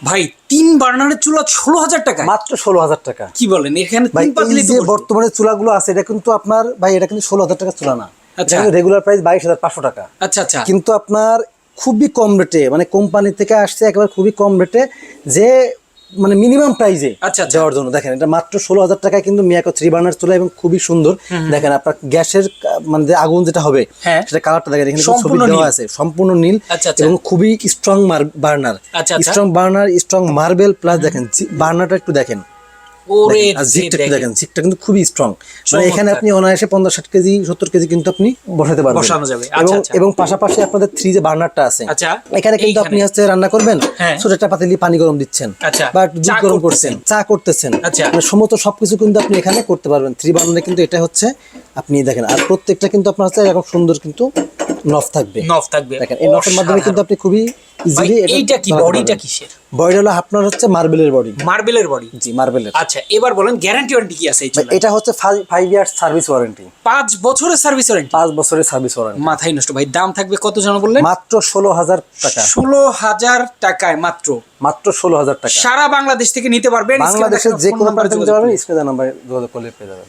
ভাই 3 বার্নারের চুলা 16,000 টাকা, মাত্র 16,000 টাকা। কি বলেন? এখানে ভাই 3 পাতিলি এই যে বর্তমানে চুলাগুলো আছে এটা কিন্তু আপনার ভাই এটা কিন্তু 16,000 টাকা চুলা না, আচ্ছা রেগুলার প্রাইস 22,500 টাকা। আচ্ছা আচ্ছা, কিন্তু আপনার খুবই কম রেটে, মানে কোম্পানি থেকে আসছে একেবারে খুবই কম রেটে, যে মানে মিনিমাম প্রাইসে আচ্ছা আচ্ছা, দেওয়ার জন্য। দেখেন এটা মাত্র 16,000 টাকায় কিন্তু মিয়াকো 3 বার্নার চুলা এবং খুবই সুন্দর। দেখেন আপনার গ্যাসের মানে যে আগুন যেটা হবে হ্যাঁ, সেটা কালারটা দেখেন, এখানে ছবি সম্পূর্ণ দেওয়া নীল। আছে, সম্পূর্ণ নীল আচ্ছা আচ্ছা, এবং খুবই স্ট্রং বার্নার, আচ্ছা আচ্ছা, strong burner, strong marble plus. দেখেন বার্নারটা একটু দেখেন, ওরে আর জিগটা একটু দেখেন, দেখেন, জিগটা কিন্তু খুবই স্ট্রং। মানে এখানে চমৎকার। আপনি অনায়াসে 50-60 কেজি 70 কেজি কিন্তু আপনি বসাতে পারবেন, বসানো যাবে। এবং আচ্ছা আচ্ছা, এবং পাশাপাশি আপনাদের 3 যে বার্নারটা আছে, আচ্ছা এখানে কিন্তু আপনি হচ্ছে রান্না করবেন, হ্যাঁ, ছোট একটা পাতিলে পানি গরম দিচ্ছেন, আচ্ছা, বা একটু দুধ চা গরম করতেছেন, করছেন, চা করতেছেন, আচ্ছা, মানে সমস্ত সবকিছু কিন্তু আপনি এখানে করতে পারবেন। 3 বার্নারে কিন্তু এটা হচ্ছে আপনি দেখেন, আর প্রত্যেকটা কিন্তু আপনার হচ্ছে এরকম সুন্দর কিন্তু নফ থাকবে, নফ থাকবে। দেখেন এই নফের মাধ্যমে কিন্তু আপনি খুবই ভাই ইজিলি এইটা কি বডিটা কিসের? বডি হলো আপনার হচ্ছে মার্বেলের বডি, মার্বেলের বডি। জি মার্বেলের। আচ্ছা এবার বলেন গ্যারান্টি ওয়ারেন্টি কি আছে এই চুলায়? এটা হচ্ছে 5 ইয়ার্স সার্ভিস ওয়ারেন্টি, 5 বছরের সার্ভিস ওয়ারেন্টি, 5 বছরের সার্ভিস ওয়ারেন্টি। মাথায় নষ্ট ভাই। দাম থাকবে কত জন বললেন? মাত্র 16,000 টাকা, 16,000 টাকায় মাত্র, মাত্র 16,000 টাকা। সারা বাংলাদেশ থেকে নিতে পারবেন। বাংলাদেশের যে কোনো প্রান্তে নিতে পারবেন, স্ক্রিনে নাম্বারে যোগাযোগ করলে পেয়ে যাবেন।